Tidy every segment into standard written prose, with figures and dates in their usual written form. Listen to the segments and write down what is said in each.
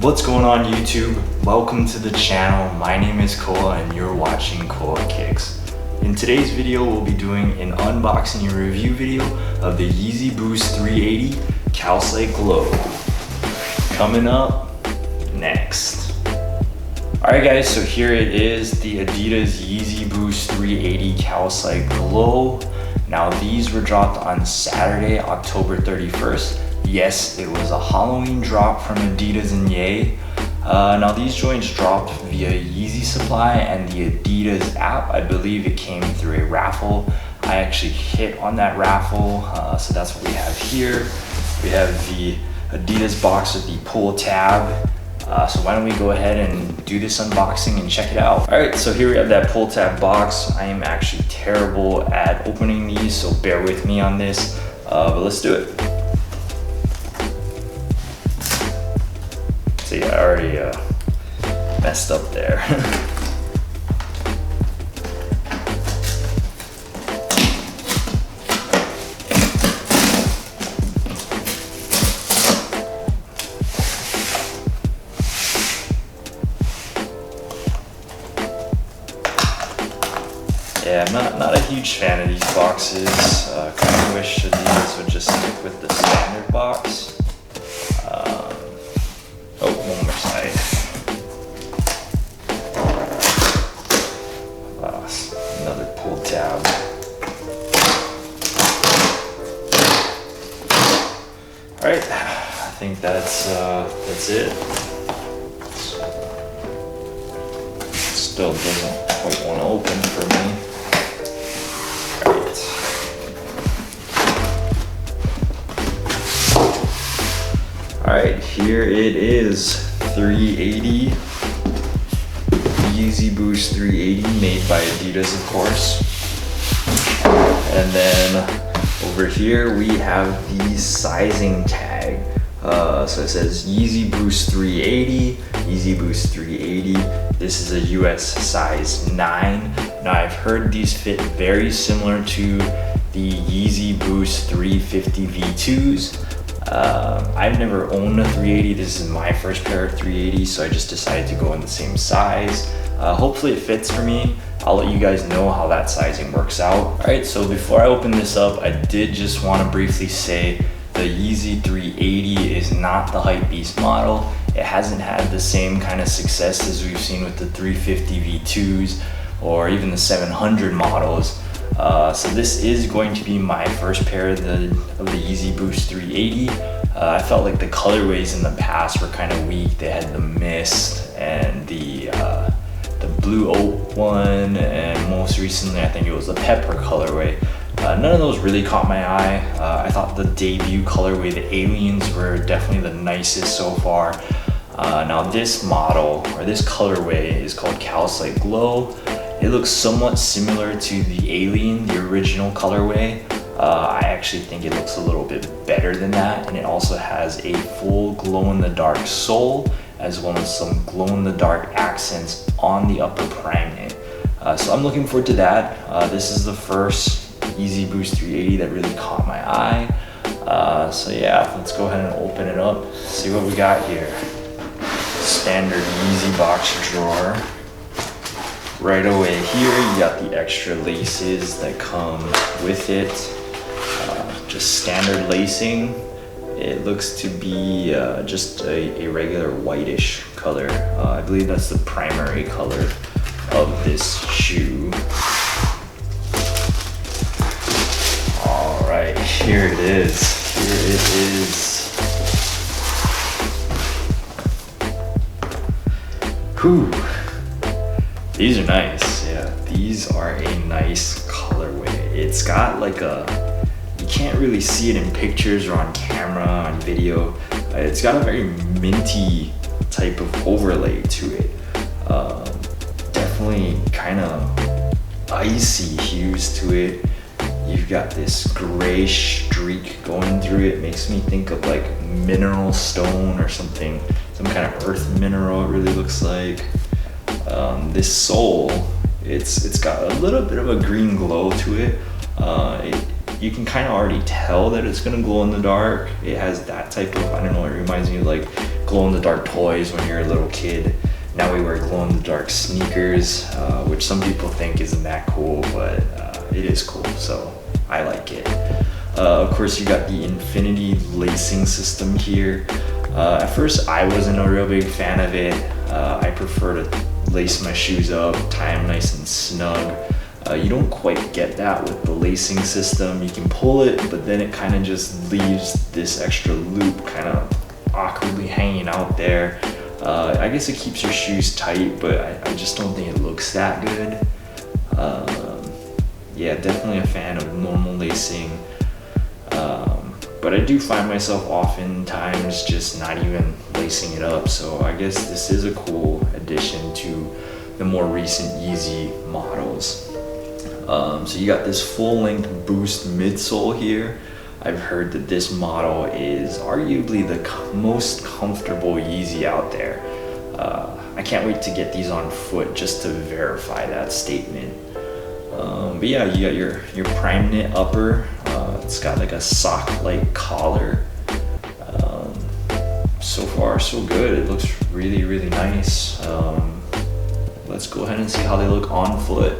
What's going on YouTube? Welcome to the channel. My name is Koa and you're watching Koa Kicks. In today's video, we'll be doing an unboxing and review video of the Yeezy Boost 380 Calcite Glow. Coming up next. Alright guys, so here it is, the Adidas Yeezy Boost 380 Calcite Glow. Now these were dropped on Saturday, October 31st. Yes, it was a Halloween drop from Adidas and Ye. Now these joints dropped via Yeezy Supply and the Adidas app. I believe it came through a raffle. I actually hit on that raffle, so that's what we have here. We have the Adidas box with the pull tab. So why don't we go ahead and do this unboxing and check it out. All right, so here we have that pull tab box. I am actually terrible at opening these, so bear with me on this, but let's do it. See, I already messed up there. Yeah, I'm not a huge fan of these boxes. Kind of wish Adidas would just stick with the standard box. Oh, one more side. Another pull tab. All right, I think that's it. Still doesn't quite want to open for me. All right, here it is, 380, Yeezy Boost 380, made by Adidas, of course. And then over here we have the sizing tag. So it says Yeezy Boost 380, Yeezy Boost 380. This is a US size 9. Now I've heard these fit very similar to the Yeezy Boost 350 V2s. I've never owned a 380. This is my first pair of 380s, so I just decided to go in the same size. Hopefully it fits for me. I'll let you guys know how that sizing works out. All right, so before I open this up, I did just want to briefly say the Yeezy 380 is not the hypebeast model. It hasn't had the same kind of success as we've seen with the 350 V2s or even the 700 models. So this is going to be my first pair of the Yeezy Boost 380. I felt like the colorways in the past were kind of weak. They had the mist and the blue oak one, and most recently I think it was the pepper colorway. None of those really caught my eye. I thought the debut colorway, the aliens, were definitely the nicest so far. Now this model, or this colorway, is called Calcite Glow. It looks somewhat similar to the Alien, the original colorway. I actually think it looks a little bit better than that, and it also has a full glow-in-the-dark sole, as well as some glow-in-the-dark accents on the upper Primeknit. So I'm looking forward to that. This is the first Yeezy Boost 380 that really caught my eye. So yeah, let's go ahead and open it up, see what we got here. Standard Yeezy box drawer. Right away here, you got the extra laces that come with it. Just standard lacing. It looks to be just a regular whitish color. I believe that's the primary color of this shoe. All right, here it is. Here it is. Whew. These are nice, yeah. These are a nice colorway. It's got like you can't really see it in pictures or on camera, on video. It's got a very minty type of overlay to it. Definitely kind of icy hues to it. You've got this gray streak going through it. Makes me think of like mineral stone or something, some kind of earth mineral it really looks like. This sole, it's got a little bit of a green glow to it. You can kind of already tell that it's gonna glow in the dark. It has that type of, I don't know, it reminds me of like glow-in-the-dark toys when you're a little kid. Now we wear glow-in-the-dark sneakers, which some people think isn't that cool, but it is cool, so I like it. Of course, you got the infinity lacing system here. At first, I wasn't a real big fan of it. I prefer to lace my shoes up, tie them nice and snug. You don't quite get that with the lacing system. You can pull it, but then it kind of just leaves this extra loop kind of awkwardly hanging out there. I guess it keeps your shoes tight, but I just don't think it looks that good. Yeah, definitely a fan of normal lacing. But I do find myself oftentimes just not even lacing it up. So I guess this is a cool addition to the more recent Yeezy models. So you got this full-length Boost midsole here. I've heard that this model is arguably the most comfortable Yeezy out there. I can't wait to get these on foot just to verify that statement. But yeah, you got your Primeknit upper. It's got like a sock-like collar. So far, so good. It looks really, really nice. Let's go ahead and see how they look on foot.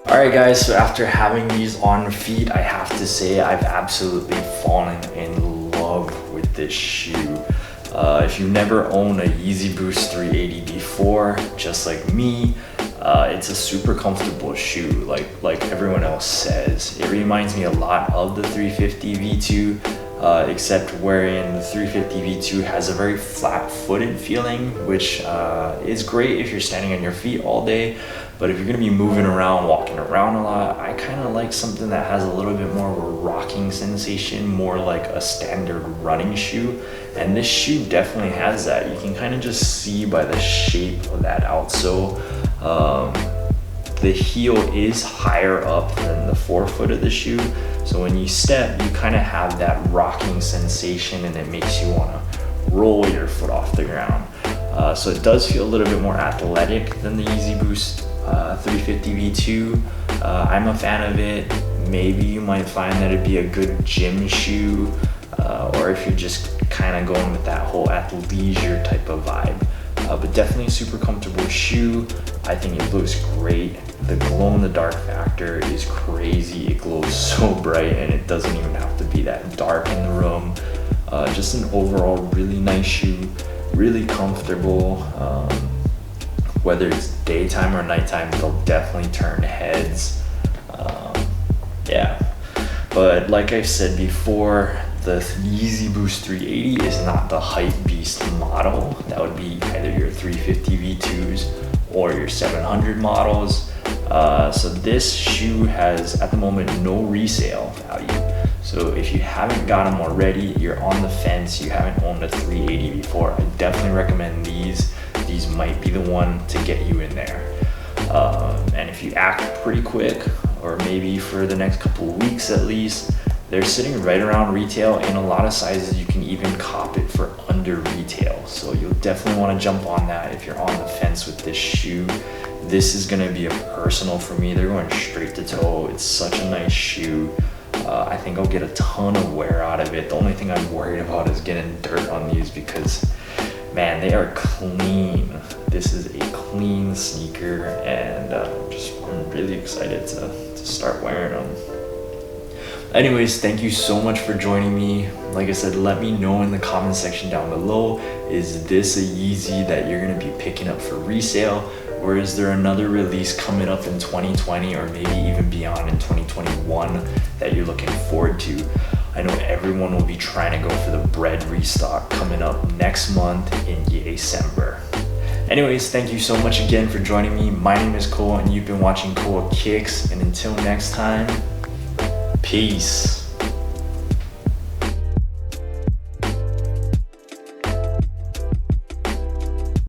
Alright guys, so after having these on feet, I have to say I've absolutely fallen in love with this shoe. If you've never owned a Yeezy Boost 380 before, just like me, It's a super comfortable shoe, like everyone else says. It reminds me a lot of the 350 V2, except wherein the 350 V2 has a very flat-footed feeling, which is great if you're standing on your feet all day. But if you're gonna be moving around, walking around a lot, I kind of like something that has a little bit more of a rocking sensation, more like a standard running shoe. And this shoe definitely has that. You can kind of just see by the shape of that outsole. The heel is higher up than the forefoot of the shoe. So when you step, you kind of have that rocking sensation, and it makes you want to roll your foot off the ground. So it does feel a little bit more athletic than the Yeezy Boost 350 V2. I'm a fan of it. Maybe you might find that it'd be a good gym shoe, or if you're just kind of going with that whole athleisure type of vibe. But definitely a super comfortable shoe. I think it looks great. The glow in the dark factor is crazy. It glows so bright, and it doesn't even have to be that dark in the room. Just an overall really nice shoe, really comfortable. Whether it's daytime or nighttime, they'll definitely turn heads. Yeah, but like I said before, the Yeezy Boost 380 is not the hype beast model. That would be either your 350 V2s or your 700 models. So this shoe has at the moment no resale value. So if you haven't got them already, you're on the fence, you haven't owned a 380 before, I definitely recommend these. These might be the one to get you in there. And if you act pretty quick, or maybe for the next couple of weeks at least, they're sitting right around retail. In a lot of sizes, you can even cop it for under retail. So you'll definitely want to jump on that if you're on the fence with this shoe. This is going to be a personal for me. They're going straight to toe. It's such a nice shoe. I think I'll get a ton of wear out of it. The only thing I'm worried about is getting dirt on these, because man, they are clean. This is a clean sneaker, and I'm really excited to start wearing them. Anyways, thank you so much for joining me. Like I said, let me know in the comment section down below, is this a Yeezy that you're gonna be picking up for resale? Or is there another release coming up in 2020, or maybe even beyond in 2021 that you're looking forward to? I know everyone will be trying to go for the bread restock coming up next month in December. Anyways, thank you so much again for joining me. My name is Cole, and you've been watching Cole Kicks. And until next time, peace.